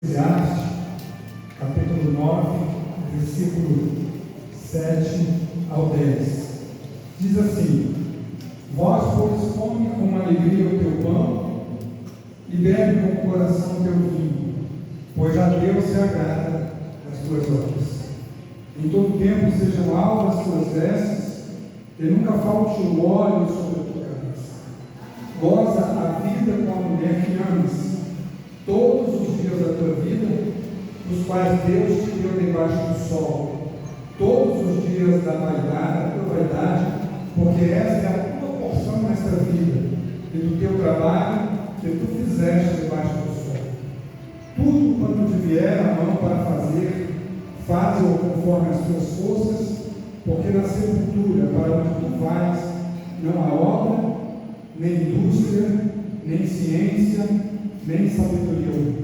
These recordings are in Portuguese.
Eclesiastes, capítulo 9, versículo 7 ao 10. Diz assim: Vós, pois, come com alegria o teu pão e bebe com o coração o teu vinho, pois a Deus se agrada das tuas obras. Em todo tempo sejam alvas as tuas vestes, e nunca falte o óleo sobre a tua cabeça. Goza a vida com a mulher que amas, todos os dias da tua vida, os quais Deus te deu debaixo do sol, todos os dias da tua vaidade, porque esta é a tua porção nesta vida, e do teu trabalho que tu fizeste debaixo do sol. Tudo quanto te vier a mão para fazer, faze-o conforme as tuas forças, porque na sepultura para onde tu vais, não há obra, nem indústria, nem ciência, nem sabedoria.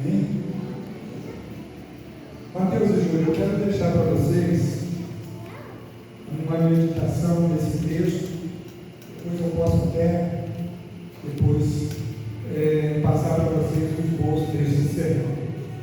Amém? Mateus e Júlio, eu quero deixar para vocês uma meditação nesse texto. Depois eu posso até passar para vocês o esboço desse sermão.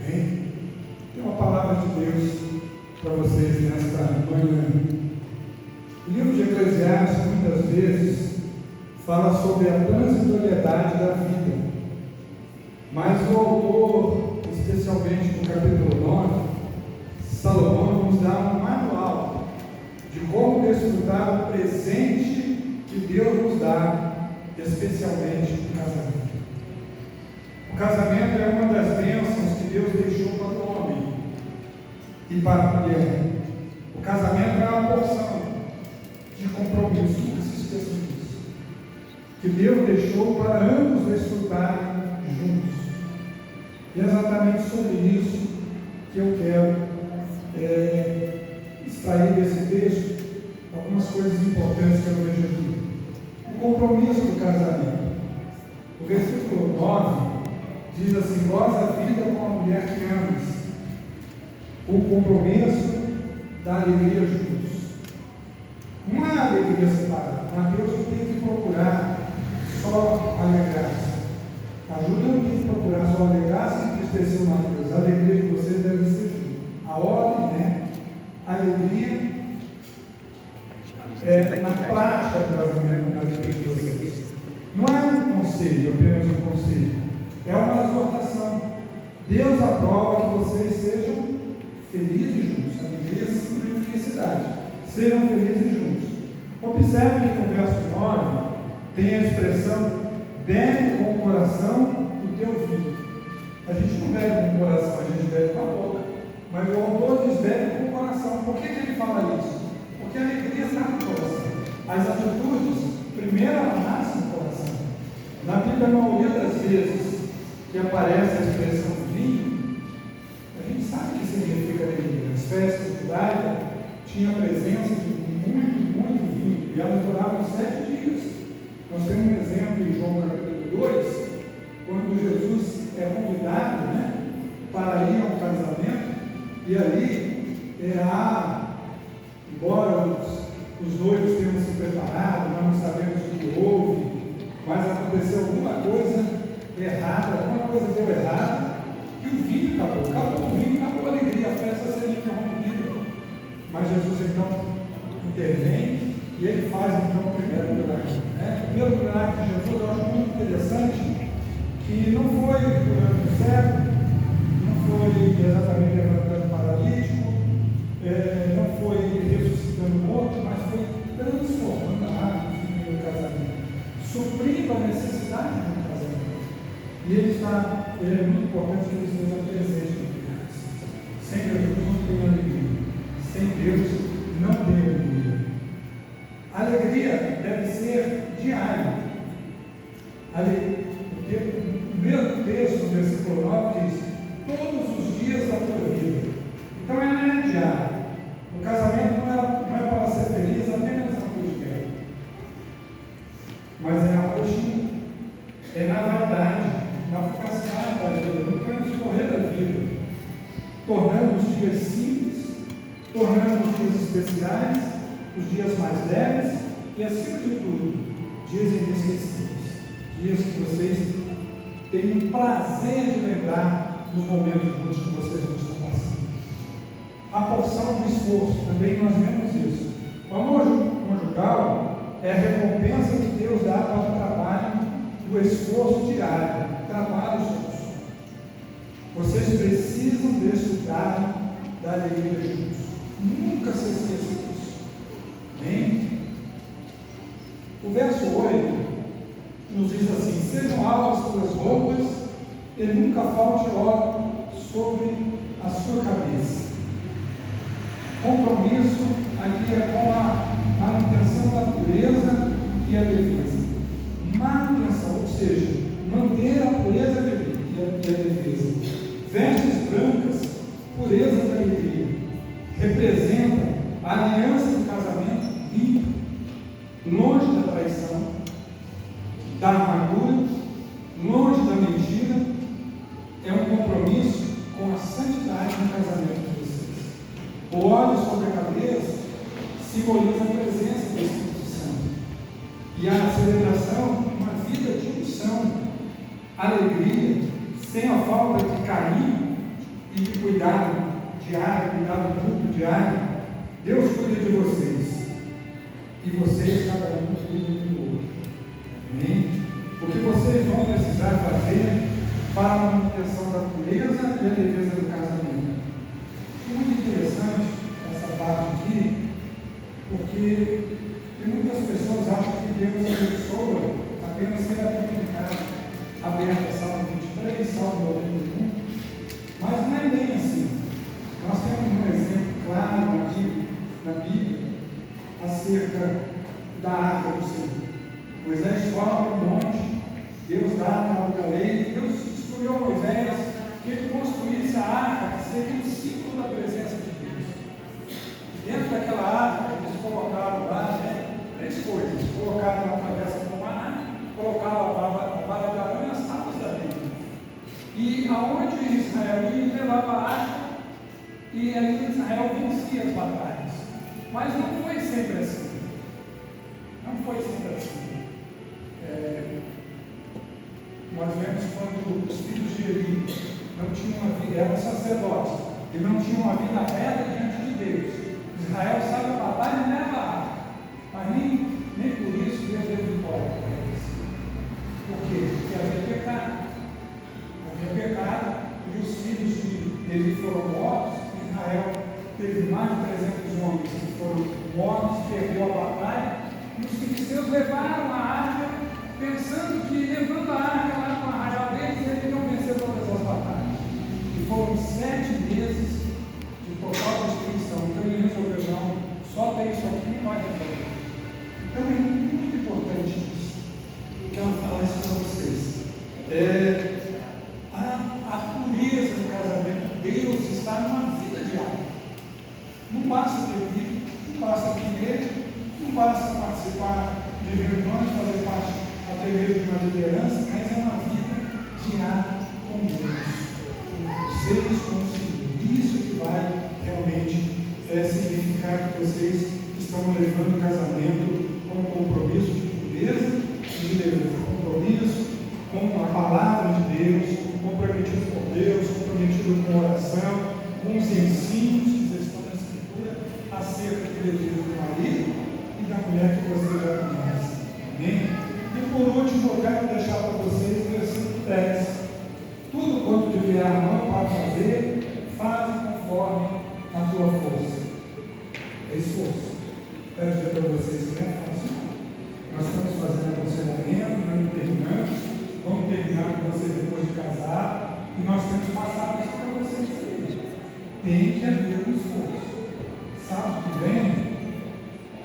Amém? Tem uma palavra de Deus para vocês nesta manhã. O livro de Eclesiastes muitas vezes fala sobre a transitoriedade da vida, mas o autor, especialmente no capítulo 9, Salomão, nos dá um manual de como desfrutar o presente que Deus nos dá, especialmente no casamento. O casamento é uma das bênçãos que Deus deixou para o homem e para a mulher. O casamento é uma porção de compromisso, nunca se esqueçam disso, que Deus deixou para ambos desfrutarem juntos. E é exatamente sobre isso que eu quero extrair desse texto algumas coisas importantes que eu vejo aqui. O compromisso do casamento. O versículo 9 diz assim: Goza a vida com a mulher que amas, o compromisso da alegria juntos. Não há alegria separada. A Deus não tem que procurar só alegrar-se. A Júlia não tem que procurar só alegrar-se e entristecer uma Deus. A alegria de vocês deve ser a ordem, né? A alegria na prática do casamento, na alegria de vocês. Não é um conselho, apenas um conselho. É uma exortação. Deus aprova que vocês sejam felizes juntos. Alegria significa felicidade. Sejam felizes juntos. Observe que no verso 9 tem a expressão: bebe com o coração o teu vinho. A gente não bebe com o coração, a gente bebe com a boca. Mas o autor diz: bebe com o coração. Por que ele fala isso? Porque a alegria está no coração. As atitudes, primeiro ela nasce no coração. Na Bíblia, a maioria das vezes que aparece a expressão vinho, a gente sabe o que significa alegria. As festas judaicas tinham a presença de muito vinho, e elas duravam 7 dias. Nós temos um exemplo em João capítulo 2, quando Jesus é convidado, para ir a um casamento, e ali embora os noivos tenham se preparado, nós não sabemos o que houve, mas aconteceu alguma coisa errada, alguma coisa deu errado, e o vinho acabou o vinho, acabou a alegria, a festa seria interrompida. Mas Jesus então intervém e ele faz então o primeiro milagre. O primeiro milagre de Jesus eu acho muito interessante, que não foi curando o cego, não foi exatamente levantando o paralítico, não foi ressuscitando o morto, mas foi transformando a água no casamento, suprindo a necessidade do casamento. E ele é muito importante que ele esteja presente no casamento. Sem Jesus não tem alegria. Sem Deus não tem alegria. A alegria deve ser diária. O mesmo texto, no versículo 9, diz: todos os dias da tua vida. Então ela é diária. O casamento não é para ser feliz apenas na luz de guerra, mas é na rotina, é na verdade, na vocação da vida, no transcorrer da vida, tornando os dias simples, tornando os dias especiais, os dias mais leves e, acima de tudo, dias inesquecíveis, dias que vocês têm o prazer de lembrar nos momentos juntos que vocês não estão passando. A porção do esforço, também nós vemos isso. O amor conjugal é a recompensa que Deus dá para o trabalho do esforço diário, trabalho juntos. Vocês precisam desfrutar da alegria juntos. Nunca se esqueça disso. Amém? O verso 8 nos diz assim: sejam alvas suas roupas e nunca falte óleo sobre a sua cabeça. Compromisso aqui é com a manutenção da pureza e a defesa. Manutenção, ou seja, manter a pureza e a defesa. Vestes brancas, pureza da alegria, representa a aliança do casamento limpo, longe da traição, da amargura, longe da mentira. É um compromisso com a santidade no casamento de vocês. O óleo sobre a cabeça simboliza a presença do Espírito Santo e a celebração de uma vida de unção, alegria, sem a falta de carinho e de cuidado diário, cuidado mútuo diário. Deus cuida de vocês e vocês, cada um, cuida do outro. Amém? O que vocês vão precisar fazer para a manutenção da pureza e a defesa do casamento? É muito interessante essa parte aqui, porque muitas pessoas acham que Deus abençoa apenas ser a Bíblia em casa, aberta, Salmo 23, Salmo 91, mas não é bem assim. Nós temos um exemplo claro aqui na Bíblia acerca da arca do Senhor. Moisés sobe no monte, Deus dá a lei, Deus instruiu Moisés que ele construísse a arca, que seria um símbolo da presença de Deus. Dentro daquela arca, eles colocaram lá, três coisas: colocaram uma travessa do mar, colocaram a vara de Arão e as tábuas da lei. E aonde Israel ia, levava a arca, e aí Israel vencia as batalhas. Mas não foi sempre assim. Não foi sempre assim. Nós vemos quando os filhos de Eli não tinham uma vida, eram sacerdotes, e não tinham uma vida reta diante de Deus. Israel sai da batalha e leva a arca, mas nem por isso Deus deu vitória para eles. Por quê? Porque havia pecado. Havia pecado, e os filhos de Eli foram mortos. Israel teve mais de 300 homens que foram mortos, perdeu a batalha, e os filisteus levaram a arca, pensando que levando a arca lá com a arraial deles, eles iriam vencer todas as batalhas. E foram 7 meses de total destruição. Então ele resolveu: não, só tem isso aqui e vai resolver. Então é muito importante isso. Quero falar isso para vocês. A pureza do casamento, Deus está numa vida diária. Não basta ter vida, não basta ter igreja, não basta participar de reuniões, fazer parte até mesmo de uma liderança, mas é uma vida diária com Deus, com vocês, com o Senhor. Isso que vai realmente significar que vocês estão levando o casamento com um compromisso de pureza e de defesa, compromisso com a palavra de Deus, comprometido com Deus, comprometido com a oração, com os ensinos que estão na Escritura acerca do dever do marido e da mulher que você já conhece. Amém? E por último, eu quero deixar para vocês o versículo 10. Tudo quanto te vier a mão para fazer, faz conforme a tua força. É esforço. Quero dizer para vocês que não é fácil. Nós estamos fazendo aconselhamento, não terminamos. Vamos terminar com vocês depois de casar. E nós temos que passar isso para vocês também. Tem que haver um esforço. Sábado que vem,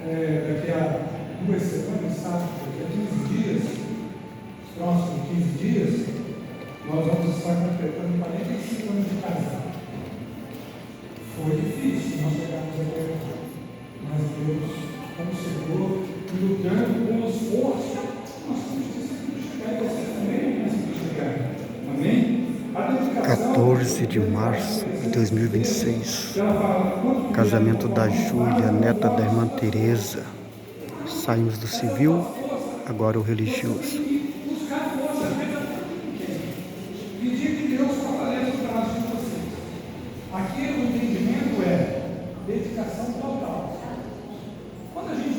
daqui a 2 semanas, sábado, daqui a 15 dias, os próximos 15 dias, nós vamos estar completando 45 anos de casado. Foi difícil nós chegarmos até agora, mas Deus, como Senhor, lutando com esforço, nós temos que chegar e vocês também conseguem chegar. Amém? 14 de março de 2026. Casamento da Júlia, neta da irmã Teresa. Saímos do civil, agora o religioso.